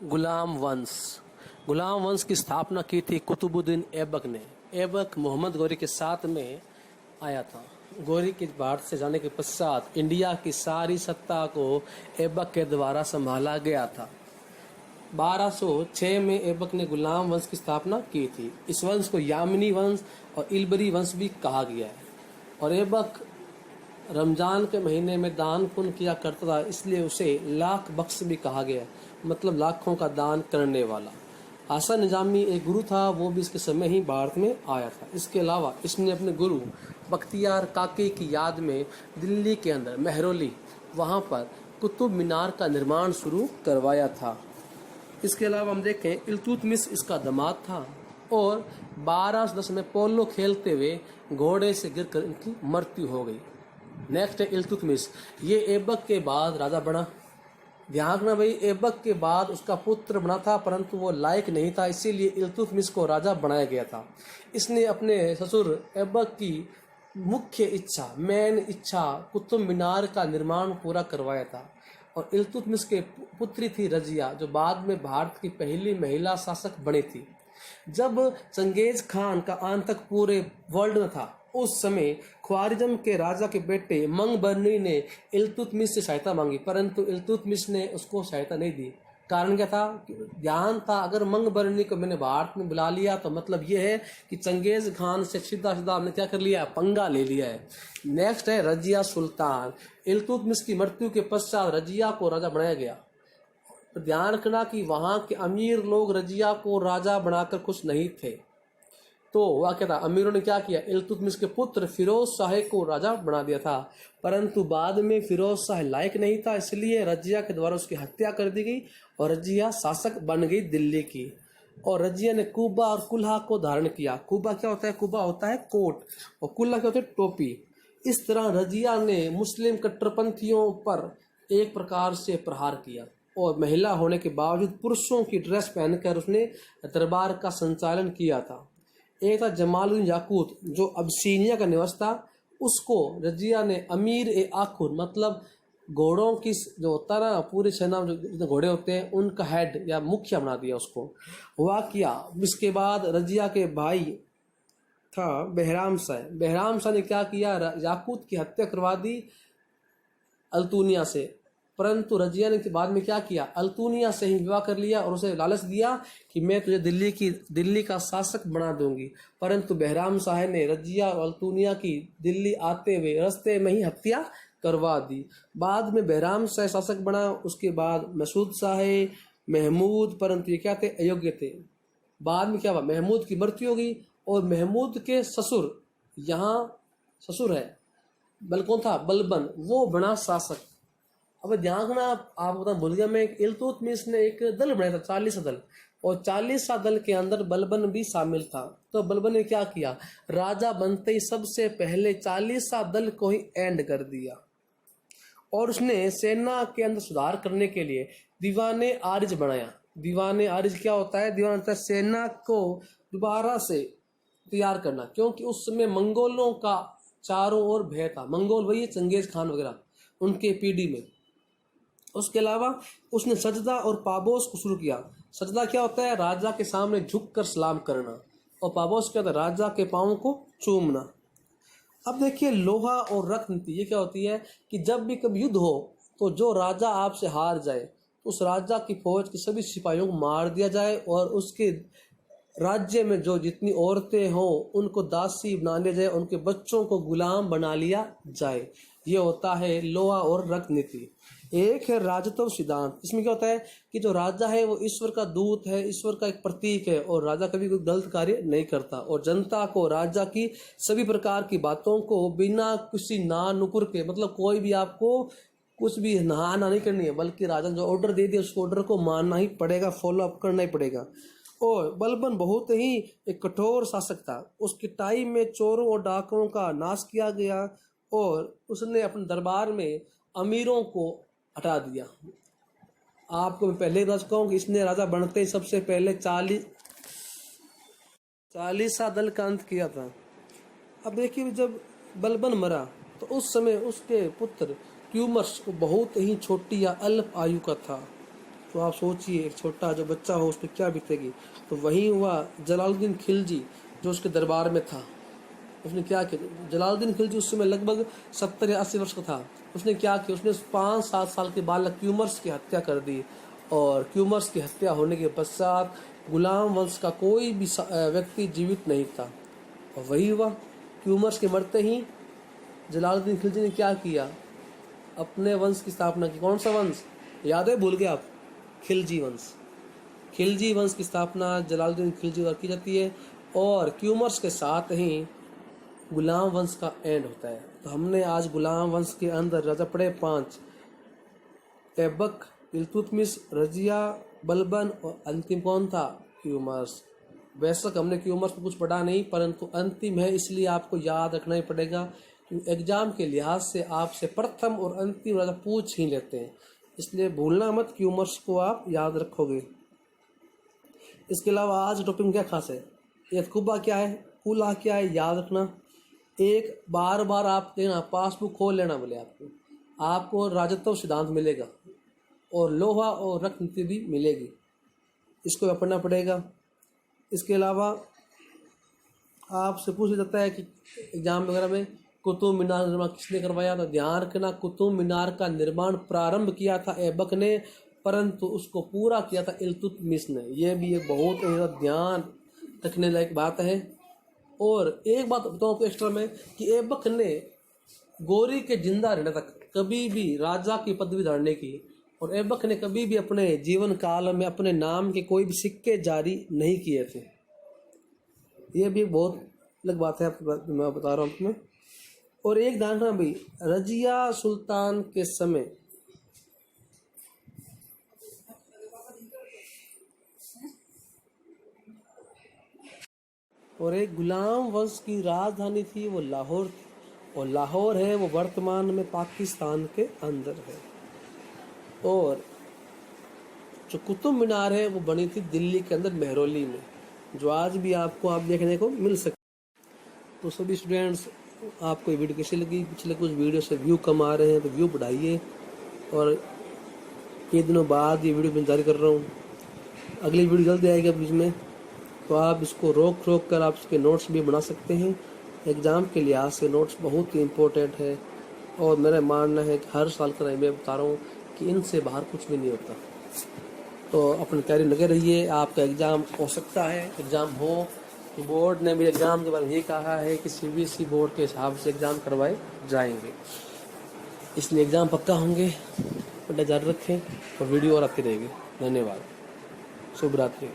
गुलाम वंश। गुलाम वंश की स्थापना की थी कुतुबुद्दीन ऐबक ने। ऐबक मोहम्मद गौरी के साथ में आया था। गौरी के भारत से जाने के पश्चात इंडिया की सारी सत्ता को ऐबक के द्वारा संभाला गया था। 1206 में ऐबक ने गुलाम वंश की स्थापना की थी। इस वंश को यामिनी वंश और इलबरी वंश भी कहा गया है। और ऐबक रमजान के महीने में दान पुण्य किया करता था, इसलिए उसे लाख बख्श भी कहा गया है, मतलब लाखों का दान करने वाला। हसन निजामी एक गुरु था, वो भी इसके समय ही भारत में आया था। इसके अलावा इसने अपने गुरु बख्तियार काकी की याद में दिल्ली के अंदर मेहरौली, वहाँ पर कुतुब मीनार का निर्माण शुरू करवाया था। इसके अलावा हम देखें इल्तुतमिश इसका दामाद था और 1210 में पोलो खेलते हुए घोड़े से गिरकर इनकी मृत्यु हो गई। नेक्स्ट है इल्तुतमिश। ये ऐबक के बाद राजा बना। ध्यान रखना भाई, ऐबक के बाद उसका पुत्र बना था, परंतु वो लायक नहीं था, इसीलिए इल्तुतमिश को राजा बनाया गया था। इसने अपने ससुर ऐबक की मुख्य इच्छा, मेन इच्छा, कुतुब मीनार का निर्माण पूरा करवाया था। और इल्तुतमिश के पुत्री थी रजिया, जो बाद में भारत की पहली महिला शासक बनी थी। जब चंगेज खान का आतंक पूरे वर्ल्ड में था, उस समय ख्वारिज्म के राजा के बेटे मंगबरनी ने इल्तुतमिश से सहायता मांगी, परंतु इल्तुतमिश ने उसको सहायता नहीं दी। कारण क्या था? ध्यान था, अगर मंगबरनी को मैंने भारत में बुला लिया तो मतलब यह है कि चंगेज खान से सीधा हमने क्या कर लिया, पंगा ले लिया है। नेक्स्ट है रजिया सुल्तान। इल्तुतमिश की मृत्यु के पश्चात रजिया को राजा बनाया गया। तो ध्यान रखना कि वहां के अमीर लोग रजिया को राजा बनाकर खुश नहीं थे। तो वह क्या था, अमीरों ने क्या किया, इल्तुतमिश के पुत्र फिरोज शाह को राजा बना दिया था, परंतु बाद में फिरोज शाह लायक नहीं था, इसलिए रजिया के द्वारा उसकी हत्या कर दी गई और रजिया शासक बन गई दिल्ली की। और रजिया ने कुबा और कुल्हा को धारण किया। कुबा क्या होता है? कुबा होता है कोट और कुल्हा क्या होता है? टोपी। इस तरह रजिया ने मुस्लिम कट्टरपंथियों पर एक प्रकार से प्रहार किया और महिला होने के बावजूद पुरुषों की ड्रेस पहनकर उसने दरबार का संचालन किया था। एक था जमालुद्दीन याकूत, जो अबसीनिया का निवासी था। उसको रजिया ने अमीर ए आखुर, मतलब घोड़ों की जो होता है ना, पूरी सेना में जो घोड़े होते हैं उनका हेड या मुखिया बना दिया उसको। हुआ किया, इसके बाद रजिया के भाई था बहराम शाह। बहराम शाह ने क्या किया, याकूत की हत्या करवा दी अल्तुनिया से, परंतु रजिया ने बाद में क्या किया, अल्तुनिया से ही विवाह कर लिया और उसे लालच दिया कि मैं तुझे दिल्ली का शासक बना दूंगी। परंतु बहराम शाह ने रजिया और अल्तुनिया की दिल्ली आते हुए रास्ते में ही हत्या करवा दी। बाद में बहराम शाह शासक बना। उसके बाद मसूद शाह, महमूद, परंतु ये क्या थे, अयोग्य थे। बाद में क्या हुआ, महमूद की मृत्यु हो गई और महमूद के ससुर, यहाँ ससुर है बल कौन था, बलबन, वो बना शासक। अब ध्यान रखना, आप बता भूल गया मैं, इल्तुतमिश ने एक दल बनाया था, 40 दल, और 40 दल के अंदर बलबन भी शामिल था। तो बलबन ने क्या किया, राजा बनते ही सबसे पहले 40 दल को ही एंड कर दिया और उसने सेना के अंदर सुधार करने के लिए दीवाने आरिज बनाया। दीवाने आरिज क्या होता है? दीवान होता है सेना को दोबारा से तैयार करना, क्योंकि उस समय मंगोलों का चारों ओर भय था। मंगोल वही चंगेज खान वगैरह, उनके पीढ़ी में। उसके अलावा उसने सजदा और पाबोस को शुरू किया। सजदा क्या होता है? राजा के सामने झुककर सलाम करना, और पाबोस क्या होता है? राजा के पांव को चूमना। अब देखिए लोहा और रक्त नीति, ये क्या होती है कि जब भी कभी युद्ध हो तो जो राजा आपसे हार जाए तो उस राजा की फौज के सभी सिपाहियों को मार दिया जाए और उसके राज्य में जो जितनी औरतें हों उनको दासी बना लिया जाए, उनके बच्चों को गुलाम बना लिया जाए। ये होता है लोहा और रक्त नीति। एक है राजत्व सिद्धांत। इसमें क्या होता है कि जो राजा है वो ईश्वर का दूत है, ईश्वर का एक प्रतीक है, और राजा कभी कोई गलत कार्य नहीं करता और जनता को राजा की सभी प्रकार की बातों को बिना किसी ना नुकुर के, मतलब कोई भी आपको कुछ भी नहाना नहीं करनी है, बल्कि राजा जो ऑर्डर दे दिया उस ऑर्डर को मानना ही पड़ेगा, फॉलो अप करना ही पड़ेगा। और बलबन बहुत ही एक कठोर शासक था। उसके टाइम में चोरों और डाकुओं का नाश किया गया और उसने अपने दरबार में अमीरों को हटा दिया। आपको मैं पहले बता चुका हूँ कि इसने राजा बनते ही सबसे पहले 40 दल का अंत किया था। अब देखिए जब बलबन मरा तो उस समय उसके पुत्र ट्यूमर्स को बहुत ही छोटी या अल्प आयु का था तो आप सोचिए एक छोटा जो बच्चा हो उस पर क्या बीतेगी। तो वही हुआ जलालुद्दीन खिलजी जो उसके दरबार में था, उसने क्या किया। जलालुद्दीन खिलजी उस समय लगभग 70 या 80 वर्ष का था। उसने क्या किया, उसने 5-7 साल के बालक क्यूमर्स की हत्या कर दी। और क्यूमर्स की हत्या होने के पश्चात गुलाम वंश का कोई भी व्यक्ति जीवित नहीं था। और वही हुआ, क्यूमर्स के मरते ही जलालुद्दीन खिलजी ने क्या किया, अपने वंश की स्थापना की। कौन सा वंश याद है, भूल गए आप? खिलजी वंश। खिलजी वंश की स्थापना जलालुद्दीन खिलजी द्वारा की जाती है और क्यूमर्स के साथ ही गुलाम वंश का एंड होता है। तो हमने आज गुलाम वंश के अंदर राजा पढ़े 5, ऐबक, इल्तुतमिश, रजिया, बलबन और अंतिम कौन था, क्यूमर्स। वैसे हमने क्यूमर्स में कुछ पढ़ा नहीं, परंतु अंतिम है इसलिए आपको याद रखना ही पड़ेगा, क्योंकि एग्जाम के लिहाज से आपसे प्रथम और अंतिम राजा पूछ ही लेते हैं, इसलिए भूलना मत, क्यूमर्स को आप याद रखोगे। इसके अलावा आज टॉपिक में क्या खास है, यतकुबा क्या है, कुला क्या है, याद रखना। एक बार बार आप लेना, पासबुक खोल लेना, बोले आपको राजत्व सिद्धांत मिलेगा और लोहा और रक्त नीति भी मिलेगी, इसको पढ़ना पड़ेगा। इसके अलावा आपसे पूछा जाता है कि एग्जाम वगैरह में कुतुब मीनार निर्माण किसने करवाया, तो ध्यान रखना कुतुब मीनार का निर्माण प्रारंभ किया था ऐबक ने, परंतु उसको पूरा किया था इल्तुतमिश ने। यह भी एक बहुत ध्यान रखने लायक बात है। और एक बात बताऊँ आपको एक्स्ट्रा में कि ऐबक ने गोरी के जिंदा रहने तक कभी भी राजा की पदवी धारने की, और ऐबक ने कभी भी अपने जीवन काल में अपने नाम के कोई भी सिक्के जारी नहीं किए थे। यह भी बहुत अलग बात है, आपको मैं बता रहा हूँ तुम्हें। और एक ध्यान रखना भाई, रजिया सुल्तान के समय और एक गुलाम वंश की राजधानी थी, वो लाहौर थी, और लाहौर है वो वर्तमान में पाकिस्तान के अंदर है। और जो कुतुब मीनार है वो बनी थी दिल्ली के अंदर मेहरौली में, जो आज भी आपको आप देखने को मिल सकती। तो सभी स्टूडेंट्स, आपको ये वीडियो कैसी लगी? पिछले कुछ वीडियो से व्यू कम आ रहे हैं तो व्यू बढ़ाइए, और कई दिनों बाद ये वीडियो मैं जारी कर रहा हूँ। अगली वीडियो जल्दी आएगी बीच में, तो आप इसको रोक कर आप इसके नोट्स भी बना सकते हैं। एग्ज़ाम के लिहाज से नोट्स बहुत ही इम्पोर्टेंट है, और मेरा मानना है कि हर साल का मैं बता रहा हूँ कि इनसे बाहर कुछ भी नहीं होता। तो अपनी तैयारी लगे रहिए, आपका एग्ज़ाम हो सकता है, एग्ज़ाम हो। बोर्ड ने भी एग्ज़ाम के बारे में ये कहा है कि CBSE बोर्ड के हिसाब से एग्ज़ाम करवाए जाएंगे, इसलिए एग्ज़ाम पक्का होंगे। पढ़ाई जारी रखें और वीडियो और आती रहेगी। धन्यवाद, शुभ रात्रि।